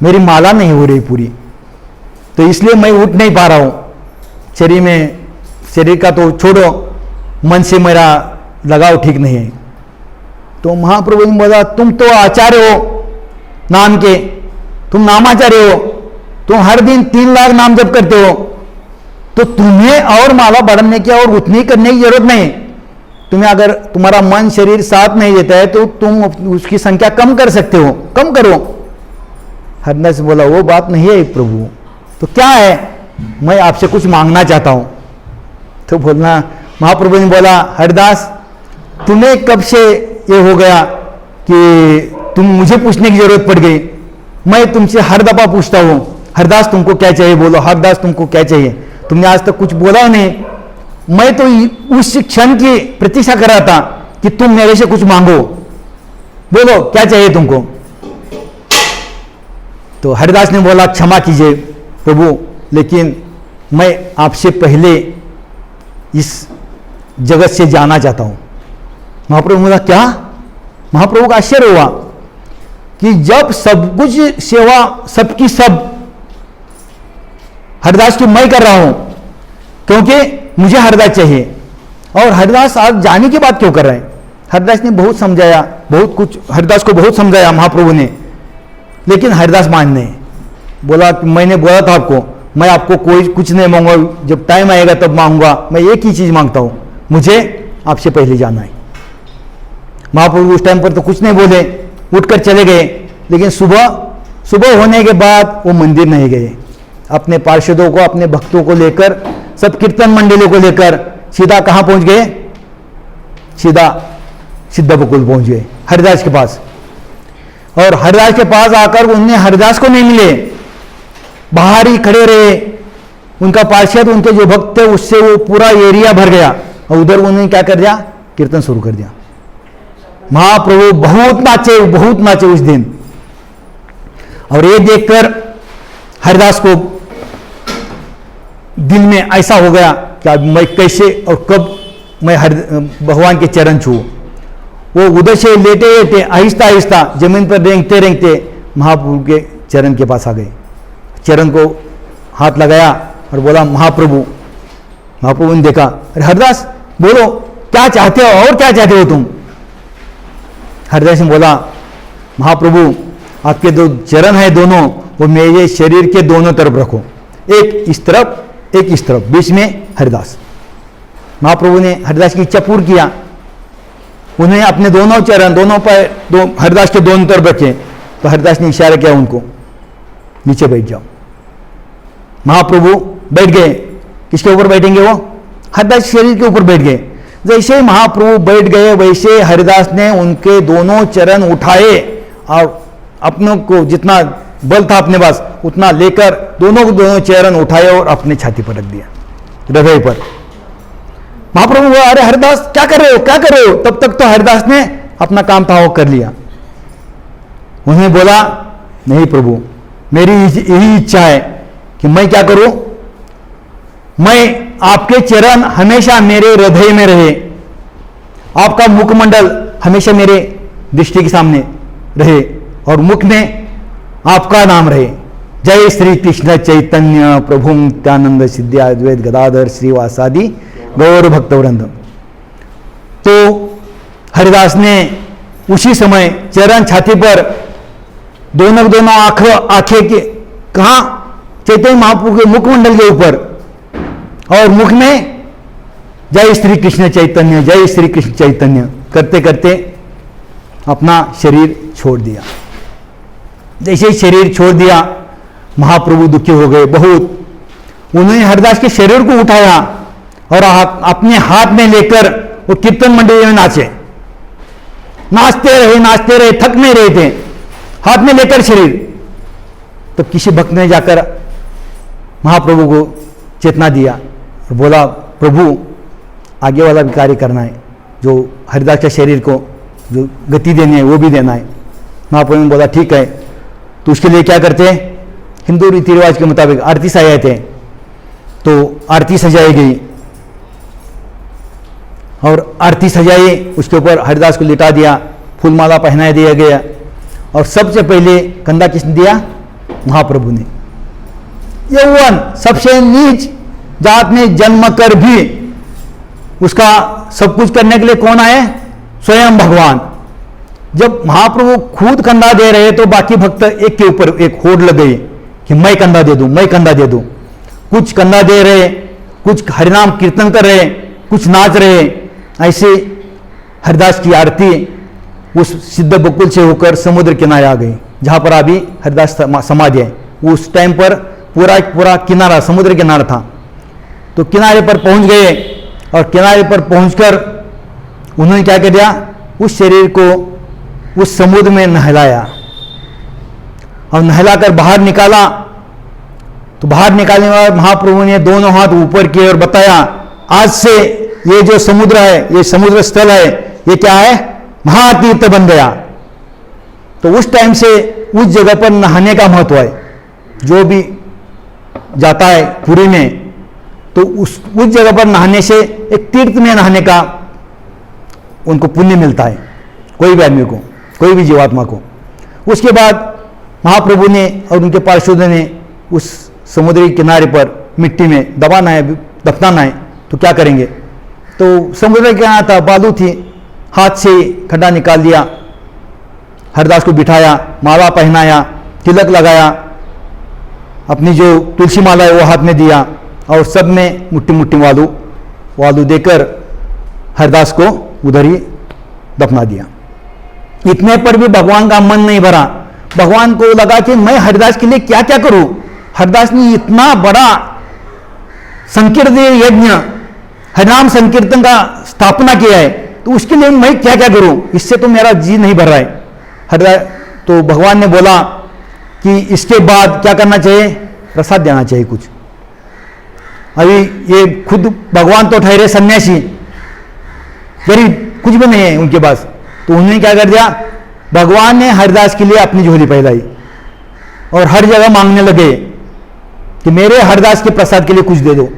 मेरी माला नहीं हो रही पूरी, तो इसलिए मैं उठ नहीं पा रहा हूं। शरीर का तो छोड़ो, मन से मेरा लगाव ठीक नहीं है। तो महाप्रभु ने बोला, तुम तो आचार्य हो नाम के, तुम नामाचार्य हो, तुम हर दिन 3 लाख नाम जप करते हो, तो तुम्हें और माला बढ़ाने की और उतनी करने की जरूरत नहीं। तुम्हें अगर तुम्हारा मन शरीर साथ नहीं देता है तो तुम उसकी संख्या कम कर सकते हो, कम करो। हरिदास बोला, वो बात नहीं है प्रभु, तो क्या है, मैं आपसे कुछ मांगना चाहता हूं। तो बोलना, महाप्रभु ने बोला, हरिदास तुम्हें कब से ये हो गया कि तुम मुझे पूछने की जरूरत पड़ गई। मैं तुमसे हर दफा पूछता हूं, हरिदास तुमको क्या चाहिए बोलो, हरिदास तुमको क्या चाहिए। तुमने आज तक कुछ बोला नहीं। मैं तो उस क्षण की प्रतीक्षा कर रहा था कि तुम मेरे से कुछ मांगो, बोलो क्या चाहिए तुमको। तो हरिदास ने बोला, क्षमा कीजिए प्रभु, लेकिन मैं आपसे पहले इस जगत से जाना चाहता हूं। महाप्रभु ने बोला, क्या। महाप्रभु का आश्चर्य हुआ कि जब सब कुछ सेवा सबकी सब हरिदास की मैं कर रहा हूं, क्योंकि मुझे हरिदास चाहिए, और हरिदास आज जाने की बात क्यों कर रहे हैं। हरिदास ने बहुत समझाया, बहुत कुछ हरिदास को बहुत समझाया महाप्रभु ने, लेकिन हरिदास मान नहीं। बोला, मैंने बोला था आपको, मैं आपको कोई कुछ नहीं मांगूंगा, जब टाइम आएगा तब मांगूंगा, मैं एक ही चीज मांगता हूं, मुझे आपसे पहले जाना है। महाप्रभु उस टाइम पर तो कुछ नहीं बोले, उठकर चले गए। लेकिन सुबह होने के बाद वो मंदिर नहीं गए, अपने पार्षदों को, अपने भक्तों को लेकर, सब कीर्तन मंडलियों को लेकर सीधा कहां पहुंच गए, सीधा सिद्ध बकुल पहुंच गए, हरिदास के पास। और हरिदास के पास आकर उन्हें हरिदास को नहीं मिले, बाहर ही खड़े रहे। उनका पार्षद, उनके जो भक्त थे, उससे वो पूरा एरिया भर गया, और उधर उन्होंने क्या कर दिया, कीर्तन शुरू कर दिया। महाप्रभु बहुत नाचे उस दिन। और ये देखकर हरिदास को दिल में ऐसा हो गया कि अब मैं कैसे और कब मैं भगवान के चरण छू। वो उधर से लेटे लेटे आहिस्ता आहिस्ता जमीन पर रेंगते रेंगते महाप्रभु के चरण के पास आ गए। चरण को हाथ लगाया और बोला, महाप्रभु। महाप्रभु ने देखा, अरे हरिदास बोलो क्या चाहते हो, और क्या चाहते हो तुम। हरिदास ने बोला, महाप्रभु आपके 2 चरण है दोनों, वो मेरे शरीर के दोनों तरफ रखो, एक इस तरफ एक इस तरफ, बीच में हरिदास। महाप्रभु ने हरिदास की इच्छा पूर्ण किया। उन्हें अपने दोनों चरण, दोनों पैर हरिदास के दोनों तरफ रखे, तो हरिदास ने इशारा किया उनको, नीचे बैठ जाओ। महाप्रभु बैठ गए। किसके ऊपर बैठेंगे वो? हरिदास शरीर के ऊपर बैठ गए। जैसे महाप्रभु बैठ गए वैसे हरिदास ने उनके दोनों चरण उठाए और अपनों को जितना बल था अपने पास उतना लेकर दोनों चरण उठाए और अपने छाती पर रख दिया, हृदय पर। महाप्रभु बोला, अरे हरिदास क्या कर रहे हो, क्या कर रहे हो? तब तक तो हरिदास ने अपना काम था वो कर लिया। उन्होंने बोला, नहीं प्रभु, मेरी यही इच्छा है कि मैं क्या करूं, मैं आपके चरण हमेशा मेरे हृदय में रहे, आपका मुखमंडल हमेशा मेरे दृष्टि के सामने रहे और मुख में आपका नाम रहे। जय श्री कृष्ण चैतन्य प्रभु नित्यानंद सिद्धिया अद्वैत गदाधर श्रीवासादि गौर भक्तवृंद। तो हरिदास ने उसी समय चरण छाती पर दोनों आंखें के कहा, चैतन्य महाप्रभु के मुखमंडल के ऊपर, और मुख में जय श्री कृष्ण चैतन्य, जय श्री कृष्ण चैतन्य करते करते अपना शरीर छोड़ दिया। जैसे ही शरीर छोड़ दिया महाप्रभु दुखी हो गए बहुत। उन्होंने हरिदास के शरीर को उठाया और अपने हाथ में लेकर वो कीर्तन मंडली में नाचे, नाचते रहे, थक नहीं रहे थे, हाथ में लेकर शरीर। तो किसी भक्त ने जाकर महाप्रभु को चेतना दिया और बोला, प्रभु आगे वाला भी कार्य करना है, जो हरिदास के शरीर को जो गति देनी है वो भी देना है। महाप्रभु ने बोला, ठीक है। तो उसके लिए क्या करते हैं, हिंदू रीति रिवाज के मुताबिक आरती सजाए थे। तो आरती सजाई गई और आरती सजाई, उसके ऊपर हरिदास को लिटा दिया, फूलमाला पहना दिया गया और सबसे पहले कंधा किसने दिया? महाप्रभु ने। यौवन सबसे नीच जात में जन्म कर भी उसका सब कुछ करने के लिए कौन आए? स्वयं भगवान। जब महाप्रभु खुद कंधा दे रहे तो बाकी भक्त एक के ऊपर एक होड़ लग गई कि मैं कंधा दे दूं, मैं कंधा दे दूं। कुछ कंधा दे रहे, कुछ हरिनाम कीर्तन कर रहे, कुछ नाच रहे। ऐसे हरिदास की आरती उस सिद्ध बकुल से होकर समुद्र किनारे आ गई, जहां पर अभी हरिदास समाधि है। उस टाइम पर पूरा किनारा, समुद्र किनारा था। तो किनारे पर पहुंच गए और किनारे पर पहुंचकर उन्होंने क्या कर दिया, उस शरीर को उस समुद्र में नहलाया और नहलाकर बाहर निकाला। तो बाहर निकालने के बाद महाप्रभु ने दोनों हाथ ऊपर किए और बताया, आज से ये जो समुद्र है, ये समुद्र स्थल है, ये क्या है? महातीर्थ बन गया। तो उस टाइम से उस जगह पर नहाने का महत्व है। जो भी जाता है पुरी में तो उस जगह पर नहाने से एक तीर्थ में नहाने का उनको पुण्य मिलता है, कोई भी आदमी को, कोई भी जीवात्मा को। उसके बाद महाप्रभु ने और उनके पार्षद ने उस समुद्री किनारे पर मिट्टी में दबाना है, दफनाना है। तो क्या करेंगे? तो समुद्र क्या था, बालू थी, हाथ से खड्डा निकाल दिया, हरिदास को बिठाया, माला पहनाया, तिलक लगाया, अपनी जो तुलसी माला है वो हाथ में दिया और सब में मुट्ठी मुट्ठी वालू देकर हरिदास को उधर ही दफना दिया। इतने पर भी भगवान का मन नहीं भरा। भगवान को लगा कि मैं हरिदास के लिए क्या क्या करूं। हरिदास ने इतना बड़ा संकीर्तन यज्ञ, हरिनाम संकीर्तन का स्थापना किया है, तो उसके लिए मैं क्या क्या करूं, इससे तो मेरा जी नहीं भर रहा है। हरिदास तो भगवान ने बोला कि इसके बाद क्या करना चाहिए? प्रसाद देना चाहिए कुछ। अभी ये खुद भगवान तो ठहरे सन्यासी, गरीब, कुछ भी नहीं है उनके पास। तो उन्होंने क्या कर दिया, भगवान ने हरिदास के लिए अपनी झोली फैलाई और हर जगह मांगने लगे कि मेरे हरिदास के प्रसाद के लिए कुछ दे दो।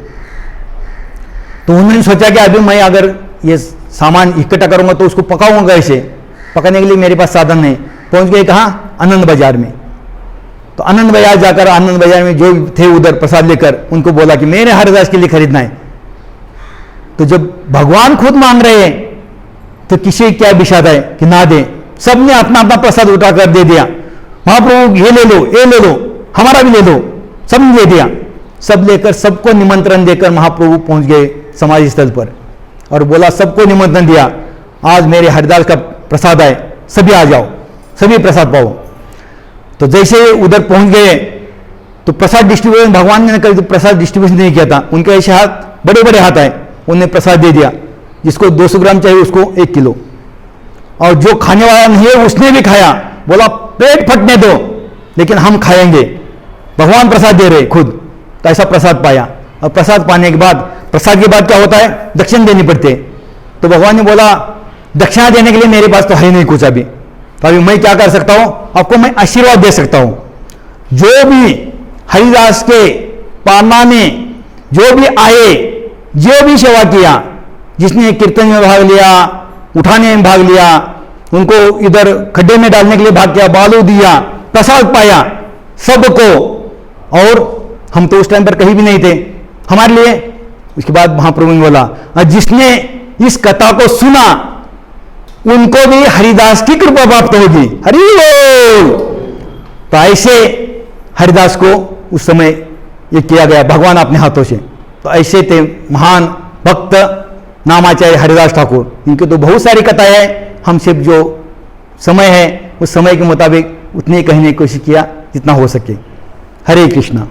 तो उन्होंने सोचा कि अभी मैं अगर ये सामान इकट्ठा करूंगा तो उसको पकाऊंगा कैसे? पकाने के लिए मेरे पास साधन नहीं। पहुंच गए कहाँ? आनंद बाजार में। तो आनंद बाजार जाकर आनंद बाजार में जो थे उधर प्रसाद लेकर उनको बोला कि मेरे हरिदास के लिए खरीदना है। तो जब भगवान खुद मांग रहे हैं तो किसी क्या विषाद है कि ना दे। सबने अपना अपना प्रसाद उठाकर दे दिया। महाप्रभु ये ले लो, ये ले लो, हमारा भी ले लो, सब ले दिया। सब लेकर सबको निमंत्रण देकर महाप्रभु पहुंच गए समाधि स्थल पर। और बोला, सबको निमंत्रण दिया, आज मेरे हरिदास का प्रसाद है, सभी आ जाओ, सभी प्रसाद पाओ। तो जैसे उधर पहुंच गए तो प्रसाद डिस्ट्रीब्यूशन, भगवान ने कभी प्रसाद डिस्ट्रीब्यूशन नहीं किया था, उनके ऐसे हाथ, बड़े बड़े हाथ है, उन्हें प्रसाद दे दिया। जिसको 200 ग्राम चाहिए उसको 1 किलो, और जो खाने वाला नहीं है उसने भी खाया, बोला पेट फटने दो लेकिन हम खाएंगे, भगवान प्रसाद दे रहे खुद। तो ऐसा प्रसाद पाया। और प्रसाद पाने के बाद, प्रसाद के बाद क्या होता है, दक्षिणा देनी पड़ती है। तो भगवान ने बोला, दक्षिणा देने के लिए मेरे पास तो है नहीं कुछ अभी, तो अभी मैं क्या कर सकता हूं, आपको मैं आशीर्वाद दे सकता हूं। जो भी हरिदास के पालना में जो भी आए, जो भी सेवा किया, जिसने कीर्तन में भाग लिया, उठाने में भाग लिया, उनको इधर खड्डे में डालने के लिए भाग किया, बालू दिया, प्रसाद पाया, सबको। और हम तो उस टाइम पर कहीं भी नहीं थे, हमारे लिए। उसके बाद महाप्रभु ने बोला, जिसने इस कथा को सुना उनको भी हरिदास की कृपा प्राप्त होगी, हरि बोल। तो ऐसे हरिदास को उस समय ये किया गया भगवान अपने हाथों से। तो ऐसे थे महान भक्त नामाचार्य हरिदास ठाकुर। इनके तो बहुत सारी कथाएं हैं, हम सिर्फ जो समय है उस समय के मुताबिक उतनी कहने की कोशिश किया जितना हो सके। हरे कृष्णा।